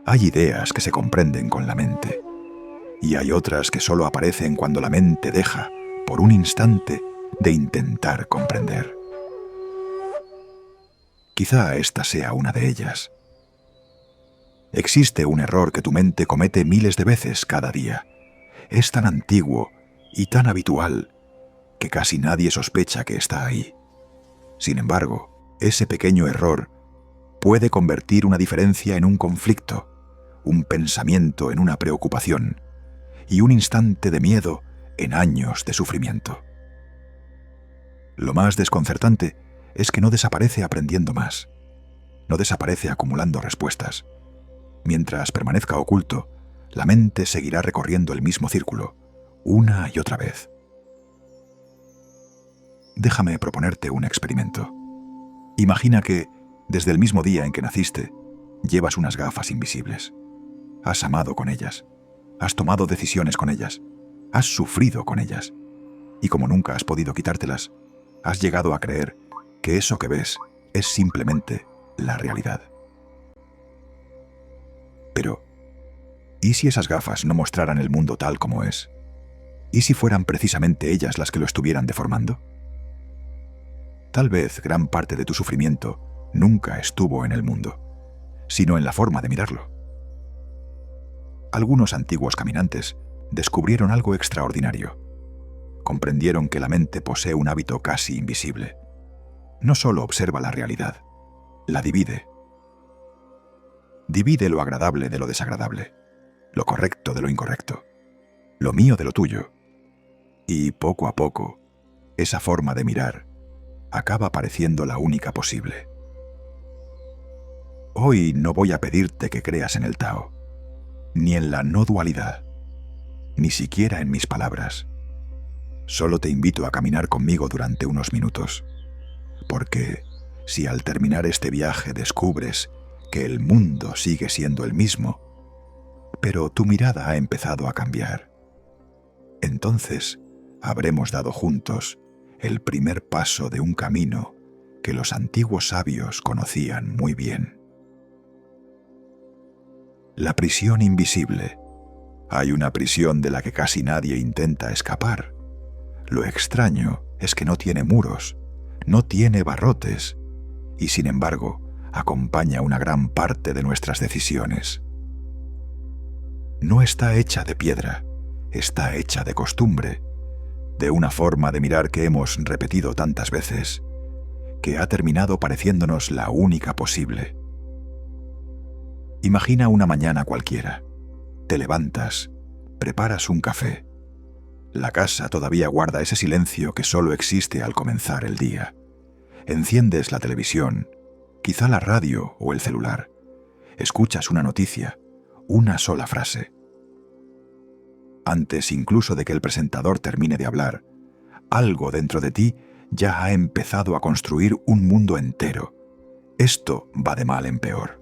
Hay ideas que se comprenden con la mente, y hay otras que solo aparecen cuando la mente deja, por un instante, de intentar comprender. Quizá esta sea una de ellas. Existe un error que tu mente comete miles de veces cada día. Es tan antiguo y tan habitual que casi nadie sospecha que está ahí. Sin embargo, ese pequeño error puede convertir una diferencia en un conflicto, un pensamiento en una preocupación y un instante de miedo en años de sufrimiento. Lo más desconcertante es que no desaparece aprendiendo más, no desaparece acumulando respuestas. Mientras permanezca oculto, la mente seguirá recorriendo el mismo círculo, una y otra vez. Déjame proponerte un experimento. Imagina que, desde el mismo día en que naciste, llevas unas gafas invisibles. Has amado con ellas, has tomado decisiones con ellas, has sufrido con ellas, y como nunca has podido quitártelas, has llegado a creer que eso que ves es simplemente la realidad. Pero, ¿y si esas gafas no mostraran el mundo tal como es? ¿Y si fueran precisamente ellas las que lo estuvieran deformando? Tal vez gran parte de tu sufrimiento nunca estuvo en el mundo, sino en la forma de mirarlo. Algunos antiguos caminantes descubrieron algo extraordinario. Comprendieron que la mente posee un hábito casi invisible. No solo observa la realidad, la divide. Divide lo agradable de lo desagradable, lo correcto de lo incorrecto, lo mío de lo tuyo. Y poco a poco, esa forma de mirar acaba pareciendo la única posible. Hoy no voy a pedirte que creas en el Tao, ni en la no dualidad, ni siquiera en mis palabras. Solo te invito a caminar conmigo durante unos minutos, porque si al terminar este viaje descubres que el mundo sigue siendo el mismo, pero tu mirada ha empezado a cambiar, entonces habremos dado juntos el primer paso de un camino que los antiguos sabios conocían muy bien. La prisión invisible. Hay una prisión de la que casi nadie intenta escapar. Lo extraño es que no tiene muros, no tiene barrotes, y sin embargo acompaña una gran parte de nuestras decisiones. No está hecha de piedra, está hecha de costumbre, de una forma de mirar que hemos repetido tantas veces, que ha terminado pareciéndonos la única posible. Imagina una mañana cualquiera. Te levantas, preparas un café. La casa todavía guarda ese silencio que solo existe al comenzar el día. Enciendes la televisión, quizá la radio o el celular. Escuchas una noticia, una sola frase. Antes incluso de que el presentador termine de hablar, algo dentro de ti ya ha empezado a construir un mundo entero. Esto va de mal en peor.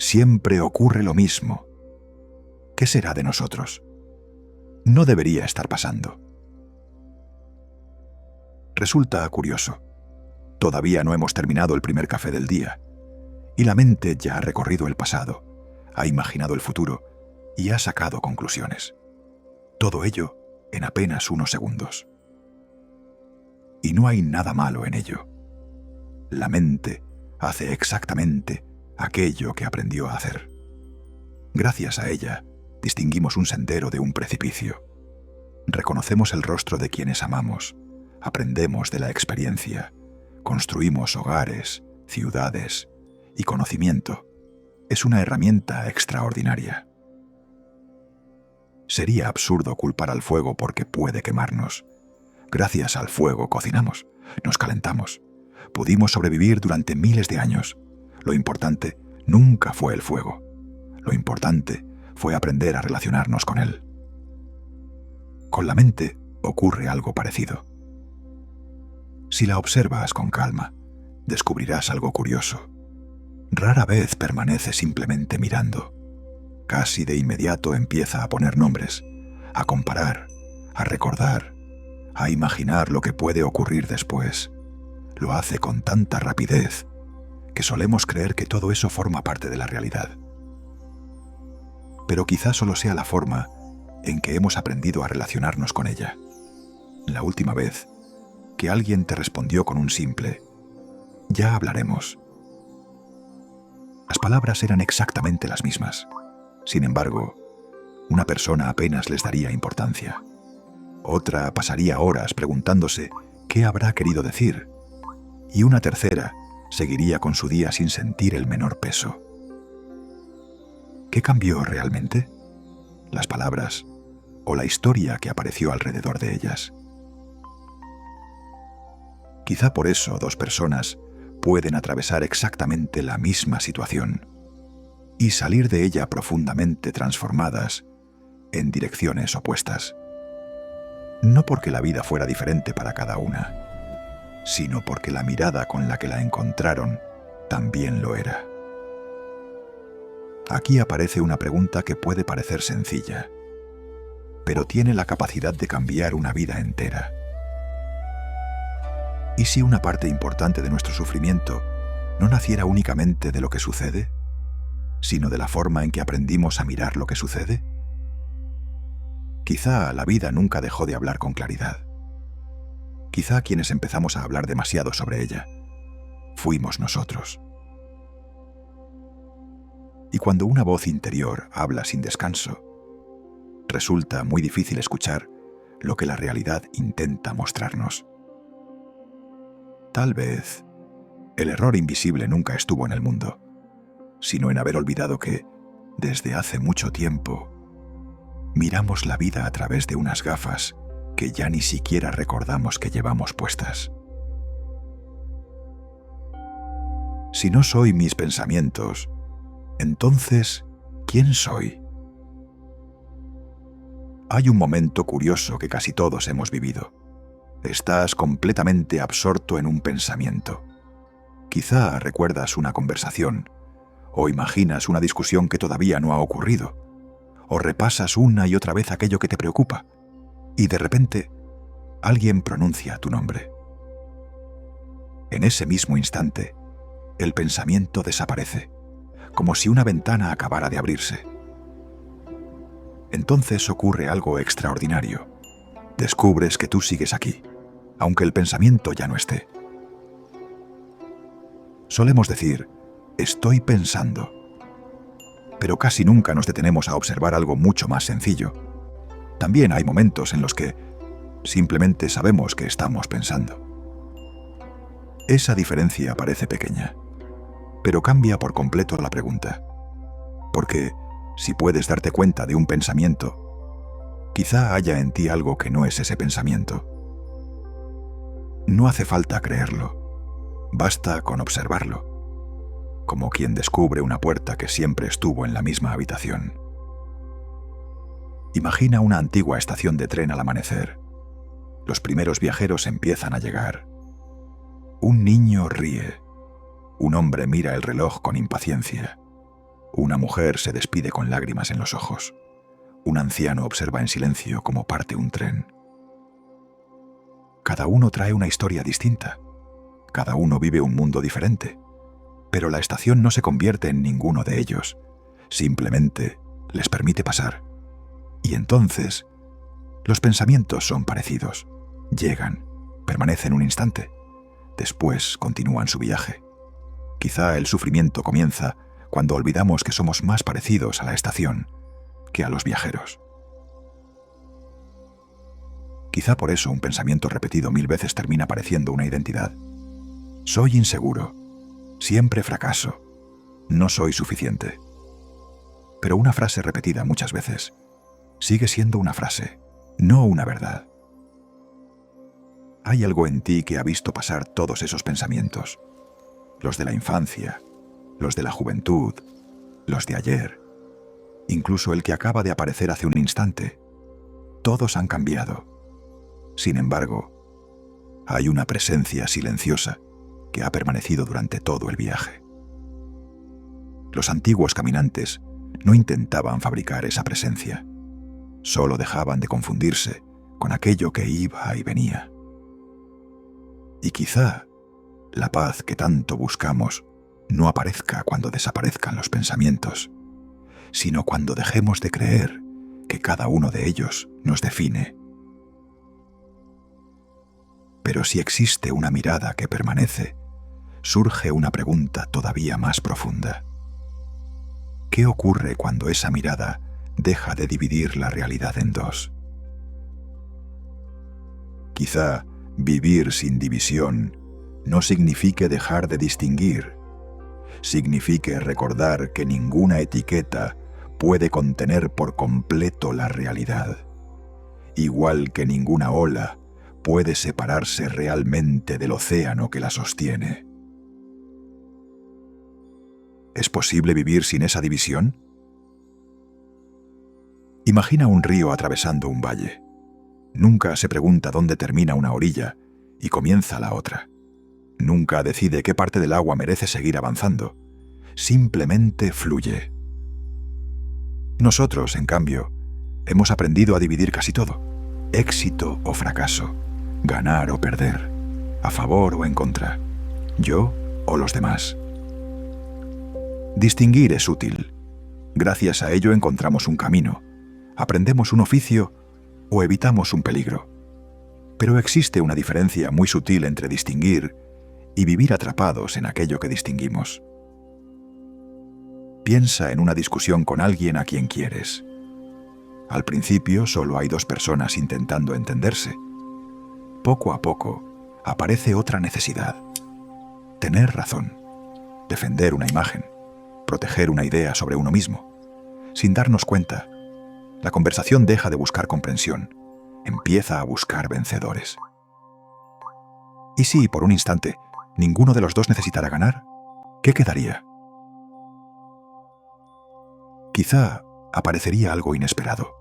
Siempre ocurre lo mismo. ¿Qué será de nosotros? No debería estar pasando. Resulta curioso. Todavía no hemos terminado el primer café del día, y la mente ya ha recorrido el pasado, ha imaginado el futuro y ha sacado conclusiones. Todo ello en apenas unos segundos. Y no hay nada malo en ello. La mente hace exactamente aquello que aprendió a hacer. Gracias a ella, distinguimos un sendero de un precipicio. Reconocemos el rostro de quienes amamos, aprendemos de la experiencia, construimos hogares, ciudades y conocimiento. Es una herramienta extraordinaria. Sería absurdo culpar al fuego porque puede quemarnos. Gracias al fuego cocinamos, nos calentamos. Pudimos sobrevivir durante miles de años. Lo importante nunca fue el fuego. Lo importante fue aprender a relacionarnos con él. Con la mente ocurre algo parecido. Si la observas con calma, descubrirás algo curioso. Rara vez permanece simplemente mirando. Casi de inmediato empieza a poner nombres, a comparar, a recordar, a imaginar lo que puede ocurrir después. Lo hace con tanta rapidez que solemos creer que todo eso forma parte de la realidad. pero quizá solo sea la forma en que hemos aprendido a relacionarnos con ella. La última vez que alguien te respondió con un simple «ya hablaremos». Las palabras eran exactamente las mismas. Sin embargo, una persona apenas les daría importancia. Otra pasaría horas preguntándose qué habrá querido decir. Y una tercera seguiría con su día sin sentir el menor peso. ¿Qué cambió realmente? ¿Las palabras o la historia que apareció alrededor de ellas? Quizá por eso dos personas pueden atravesar exactamente la misma situación y salir de ella profundamente transformadas en direcciones opuestas. No porque la vida fuera diferente para cada una, sino porque la mirada con la que la encontraron también lo era. Aquí aparece una pregunta que puede parecer sencilla, pero tiene la capacidad de cambiar una vida entera. ¿Y si una parte importante de nuestro sufrimiento no naciera únicamente de lo que sucede, sino de la forma en que aprendimos a mirar lo que sucede? Quizá la vida nunca dejó de hablar con claridad. Quizá quienes empezamos a hablar demasiado sobre ella fuimos nosotros. Y cuando una voz interior habla sin descanso, resulta muy difícil escuchar lo que la realidad intenta mostrarnos. Tal vez el error invisible nunca estuvo en el mundo, sino en haber olvidado que, desde hace mucho tiempo, miramos la vida a través de unas gafas que ya ni siquiera recordamos que llevamos puestas. Si no soy mis pensamientos, entonces, ¿quién soy? Hay un momento curioso que casi todos hemos vivido. Estás completamente absorto en un pensamiento. Quizá recuerdas una conversación, o imaginas una discusión que todavía no ha ocurrido, o repasas una y otra vez aquello que te preocupa, y de repente alguien pronuncia tu nombre. En ese mismo instante, el pensamiento desaparece, como si una ventana acabara de abrirse. Entonces ocurre algo extraordinario. Descubres que tú sigues aquí, aunque el pensamiento ya no esté. Solemos decir, estoy pensando, pero casi nunca nos detenemos a observar algo mucho más sencillo. También hay momentos en los que simplemente sabemos que estamos pensando. Esa diferencia parece pequeña, pero cambia por completo la pregunta. Porque si puedes darte cuenta de un pensamiento, quizá haya en ti algo que no es ese pensamiento. No hace falta creerlo, basta con observarlo, como quien descubre una puerta que siempre estuvo en la misma habitación. Imagina una antigua estación de tren al amanecer. Los primeros viajeros empiezan a llegar. Un niño ríe. Un hombre mira el reloj con impaciencia. Una mujer se despide con lágrimas en los ojos. Un anciano observa en silencio cómo parte un tren. Cada uno trae una historia distinta. Cada uno vive un mundo diferente. Pero la estación no se convierte en ninguno de ellos. Simplemente les permite pasar. Y entonces, los pensamientos son parecidos. Llegan, permanecen un instante. Después continúan su viaje. Quizá el sufrimiento comienza cuando olvidamos que somos más parecidos a la estación que a los viajeros. Quizá por eso un pensamiento repetido 1000 veces termina pareciendo una identidad. Soy inseguro. Siempre fracaso. No soy suficiente. Pero una frase repetida muchas veces sigue siendo una frase, no una verdad. Hay algo en ti que ha visto pasar todos esos pensamientos. Los de la infancia, los de la juventud, los de ayer, incluso el que acaba de aparecer hace un instante. Todos han cambiado. Sin embargo, hay una presencia silenciosa que ha permanecido durante todo el viaje. Los antiguos caminantes no intentaban fabricar esa presencia, solo dejaban de confundirse con aquello que iba y venía. Y quizá la paz que tanto buscamos no aparezca cuando desaparezcan los pensamientos, sino cuando dejemos de creer que cada uno de ellos nos define. Pero si existe una mirada que permanece, surge una pregunta todavía más profunda. ¿Qué ocurre cuando esa mirada deja de dividir la realidad en dos? Quizá vivir sin división no signifique dejar de distinguir, signifique recordar que ninguna etiqueta puede contener por completo la realidad, igual que ninguna ola puede separarse realmente del océano que la sostiene. ¿Es posible vivir sin esa división? Imagina un río atravesando un valle. Nunca se pregunta dónde termina una orilla y comienza la otra. Nunca decide qué parte del agua merece seguir avanzando. Simplemente fluye. Nosotros, en cambio, hemos aprendido a dividir casi todo. Éxito o fracaso, ganar o perder, a favor o en contra, yo o los demás. Distinguir es útil. Gracias a ello encontramos un camino, aprendemos un oficio o evitamos un peligro. Pero existe una diferencia muy sutil entre distinguir y vivir atrapados en aquello que distinguimos. Piensa en una discusión con alguien a quien quieres. Al principio solo hay dos personas intentando entenderse. Poco a poco aparece otra necesidad. Tener razón, defender una imagen, proteger una idea sobre uno mismo. Sin darnos cuenta, la conversación deja de buscar comprensión, empieza a buscar vencedores. ¿Y si, por un instante, ninguno de los dos necesitara ganar? ¿Qué quedaría? Quizá aparecería algo inesperado.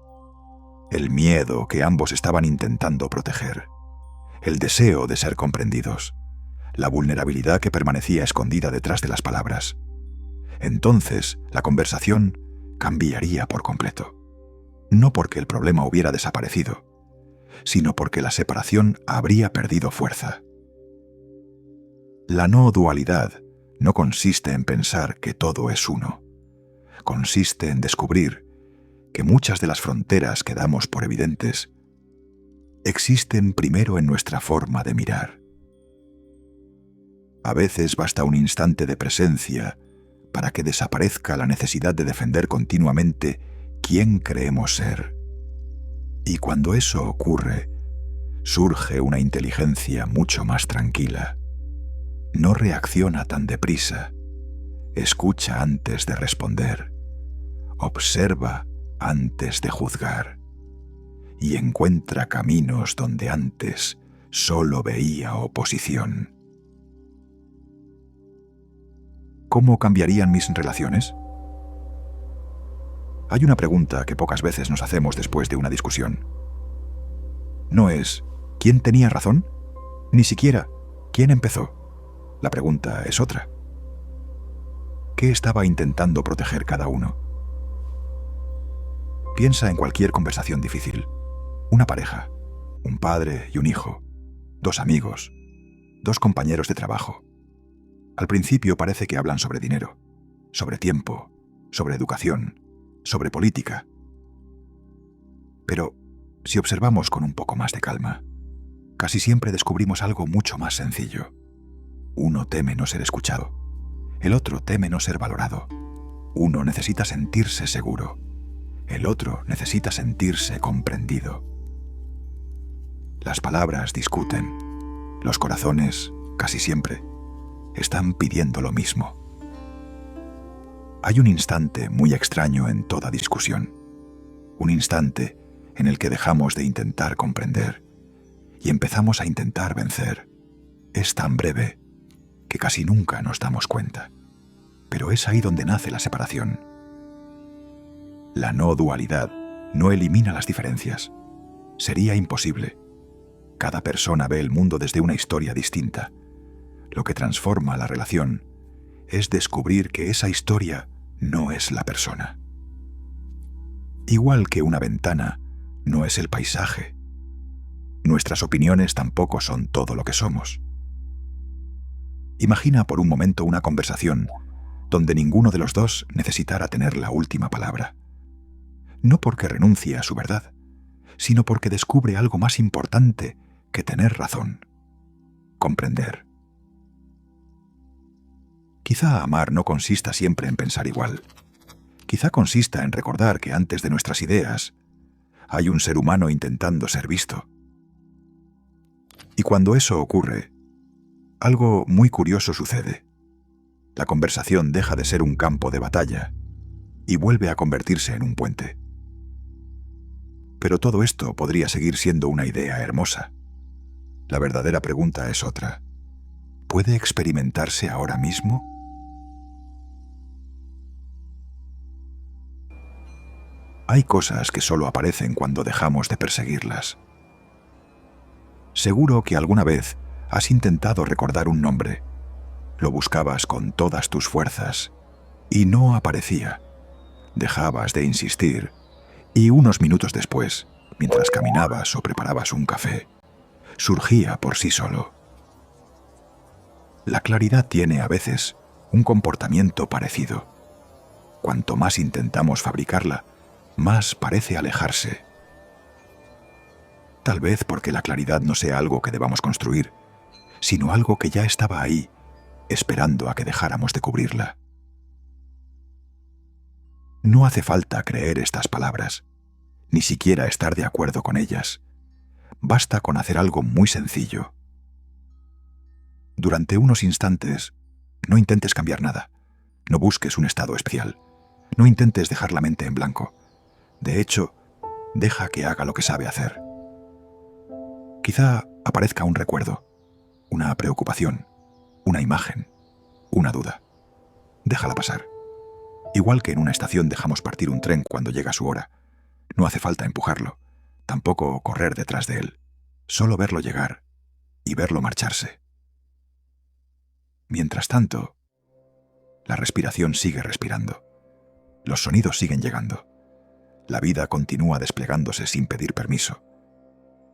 El miedo que ambos estaban intentando proteger, el deseo de ser comprendidos, la vulnerabilidad que permanecía escondida detrás de las palabras. Entonces, la conversación cambiaría por completo. No porque el problema hubiera desaparecido, sino porque la separación habría perdido fuerza. La no dualidad no consiste en pensar que todo es uno. Consiste en descubrir que muchas de las fronteras que damos por evidentes existen primero en nuestra forma de mirar. A veces basta un instante de presencia para que desaparezca la necesidad de defender continuamente quién creemos ser. Y cuando eso ocurre, surge una inteligencia mucho más tranquila. No reacciona tan deprisa. Escucha antes de responder. Observa antes de juzgar. Y encuentra caminos donde antes solo veía oposición. ¿Cómo cambiarían mis relaciones? Hay una pregunta que pocas veces nos hacemos después de una discusión. No es ¿quién tenía razón? Ni siquiera ¿quién empezó? La pregunta es otra. ¿Qué estaba intentando proteger cada uno? Piensa en cualquier conversación difícil. Una pareja, un padre y un hijo, dos amigos, dos compañeros de trabajo. Al principio parece que hablan sobre dinero, sobre tiempo, sobre educación, sobre política. Pero si observamos con un poco más de calma, casi siempre descubrimos algo mucho más sencillo. Uno teme no ser escuchado, el otro teme no ser valorado. Uno necesita sentirse seguro, el otro necesita sentirse comprendido. Las palabras discuten, los corazones, casi siempre, están pidiendo lo mismo. Hay un instante muy extraño en toda discusión, un instante en el que dejamos de intentar comprender y empezamos a intentar vencer. Es tan breve que casi nunca nos damos cuenta, pero es ahí donde nace la separación. La no dualidad no elimina las diferencias. Sería imposible. Cada persona ve el mundo desde una historia distinta. Lo que transforma la relación es descubrir que esa historia no es la persona. Igual que una ventana no es el paisaje. Nuestras opiniones tampoco son todo lo que somos. Imagina por un momento una conversación donde ninguno de los dos necesitara tener la última palabra. No porque renuncie a su verdad, sino porque descubre algo más importante que tener razón: comprender. Quizá amar no consista siempre en pensar igual. Quizá consista en recordar que antes de nuestras ideas hay un ser humano intentando ser visto. Y cuando eso ocurre, algo muy curioso sucede. La conversación deja de ser un campo de batalla y vuelve a convertirse en un puente. Pero todo esto podría seguir siendo una idea hermosa. La verdadera pregunta es otra. ¿Puede experimentarse ahora mismo? Hay cosas que solo aparecen cuando dejamos de perseguirlas. Seguro que alguna vez has intentado recordar un nombre. Lo buscabas con todas tus fuerzas y no aparecía. Dejabas de insistir y unos minutos después, mientras caminabas o preparabas un café, surgía por sí solo. La claridad tiene a veces un comportamiento parecido. Cuanto más intentamos fabricarla, más parece alejarse. Tal vez porque la claridad no sea algo que debamos construir, sino algo que ya estaba ahí, esperando a que dejáramos de cubrirla. No hace falta creer estas palabras, ni siquiera estar de acuerdo con ellas. Basta con hacer algo muy sencillo. Durante unos instantes, no intentes cambiar nada. No busques un estado especial. No intentes dejar la mente en blanco. De hecho, deja que haga lo que sabe hacer. Quizá aparezca un recuerdo, una preocupación, una imagen, una duda. Déjala pasar. Igual que en una estación dejamos partir un tren cuando llega su hora. No hace falta empujarlo, tampoco correr detrás de él. Solo verlo llegar y verlo marcharse. Mientras tanto, la respiración sigue respirando. Los sonidos siguen llegando. La vida continúa desplegándose sin pedir permiso.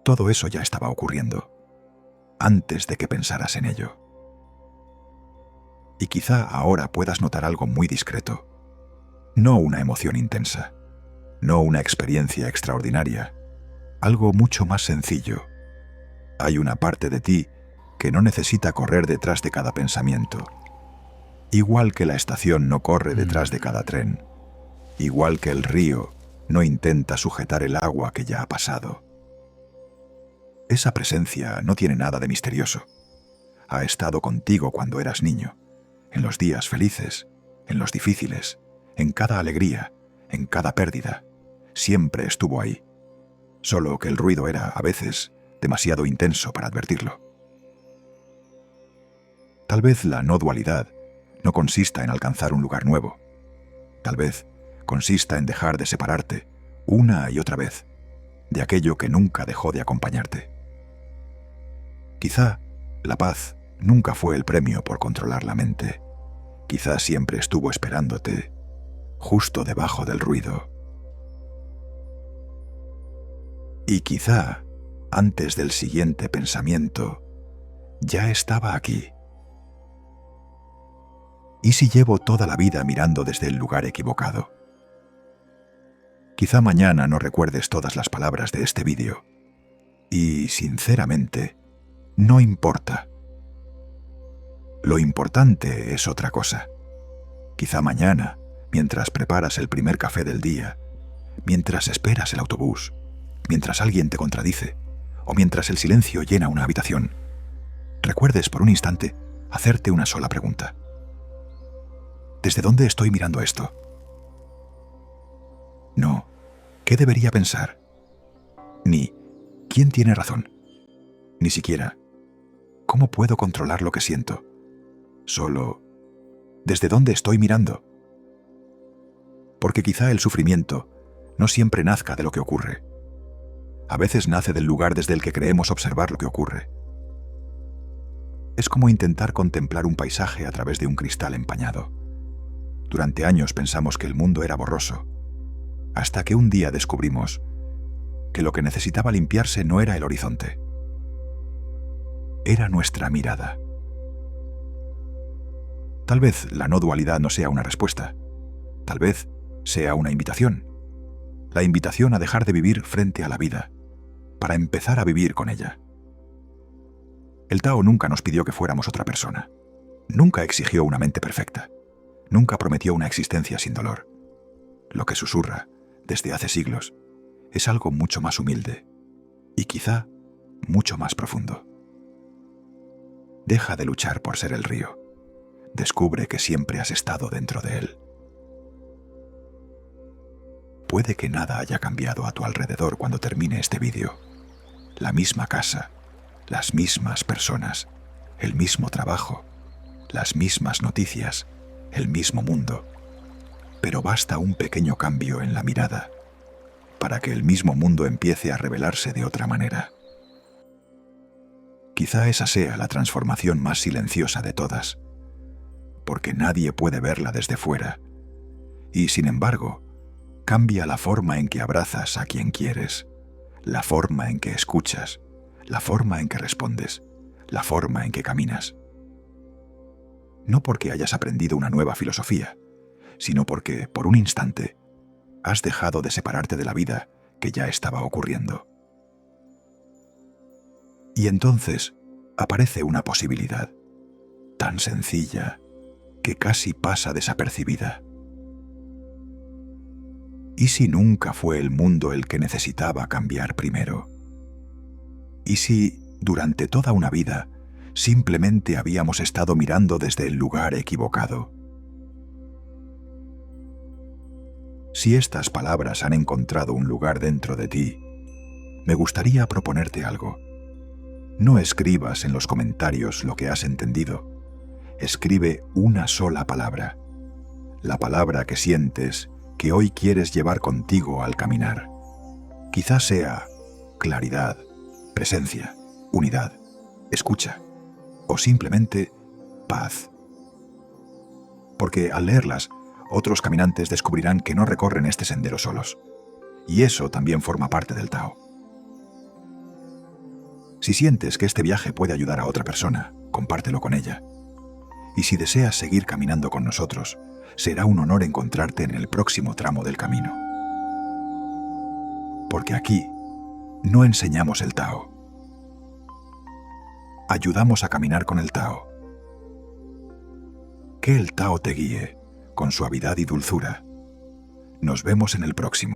Todo eso ya estaba ocurriendo, antes de que pensaras en ello. Y quizá ahora puedas notar algo muy discreto. No una emoción intensa, no una experiencia extraordinaria, algo mucho más sencillo. Hay una parte de ti que no necesita correr detrás de cada pensamiento. Igual que la estación no corre detrás de cada tren. Igual que el río no intenta sujetar el agua que ya ha pasado. Esa presencia no tiene nada de misterioso. Ha estado contigo cuando eras niño, en los días felices, en los difíciles, en cada alegría, en cada pérdida. Siempre estuvo ahí. Solo que el ruido era, a veces, demasiado intenso para advertirlo. Tal vez la no dualidad no consista en alcanzar un lugar nuevo. Tal vez consista en dejar de separarte, una y otra vez, de aquello que nunca dejó de acompañarte. Quizá la paz nunca fue el premio por controlar la mente. Quizá siempre estuvo esperándote, justo debajo del ruido. Y quizá, antes del siguiente pensamiento, ya estaba aquí. ¿Y si llevo toda la vida mirando desde el lugar equivocado? Quizá mañana no recuerdes todas las palabras de este vídeo. Y, sinceramente, no importa. Lo importante es otra cosa. Quizá mañana, mientras preparas el primer café del día, mientras esperas el autobús, mientras alguien te contradice, o mientras el silencio llena una habitación, recuerdes por un instante hacerte una sola pregunta. ¿Desde dónde estoy mirando esto? No, ¿qué debería pensar? Ni, ¿quién tiene razón? Ni siquiera, ¿cómo puedo controlar lo que siento? Solo, ¿desde dónde estoy mirando? Porque quizá el sufrimiento no siempre nazca de lo que ocurre. A veces nace del lugar desde el que creemos observar lo que ocurre. Es como intentar contemplar un paisaje a través de un cristal empañado. Durante años pensamos que el mundo era borroso, hasta que un día descubrimos que lo que necesitaba limpiarse no era el horizonte, era nuestra mirada. Tal vez la no dualidad no sea una respuesta. Tal vez sea una invitación. La invitación a dejar de vivir frente a la vida, para empezar a vivir con ella. El Tao nunca nos pidió que fuéramos otra persona. Nunca exigió una mente perfecta. Nunca prometió una existencia sin dolor. Lo que susurra, desde hace siglos, es algo mucho más humilde y quizá mucho más profundo. Deja de luchar por ser el río. Descubre que siempre has estado dentro de él. Puede que nada haya cambiado a tu alrededor cuando termine este vídeo. La misma casa, las mismas personas, el mismo trabajo, las mismas noticias, el mismo mundo. Pero basta un pequeño cambio en la mirada para que el mismo mundo empiece a revelarse de otra manera. Quizá esa sea la transformación más silenciosa de todas, porque nadie puede verla desde fuera, y sin embargo, cambia la forma en que abrazas a quien quieres, la forma en que escuchas, la forma en que respondes, la forma en que caminas. No porque hayas aprendido una nueva filosofía, sino porque, por un instante, has dejado de separarte de la vida que ya estaba ocurriendo. Y entonces aparece una posibilidad, tan sencilla que casi pasa desapercibida. ¿Y si nunca fue el mundo el que necesitaba cambiar primero? ¿Y si, durante toda una vida, simplemente habíamos estado mirando desde el lugar equivocado? Si estas palabras han encontrado un lugar dentro de ti, me gustaría proponerte algo. No escribas en los comentarios lo que has entendido. Escribe una sola palabra, la palabra que sientes que hoy quieres llevar contigo al caminar. Quizás sea claridad, presencia, unidad, escucha o simplemente paz. Porque al leerlas, otros caminantes descubrirán que no recorren este sendero solos. Y eso también forma parte del Tao. Si sientes que este viaje puede ayudar a otra persona, compártelo con ella. Y si deseas seguir caminando con nosotros, será un honor encontrarte en el próximo tramo del camino. Porque aquí no enseñamos el Tao. Ayudamos a caminar con el Tao. Que el Tao te guíe con suavidad y dulzura. Nos vemos en el próximo.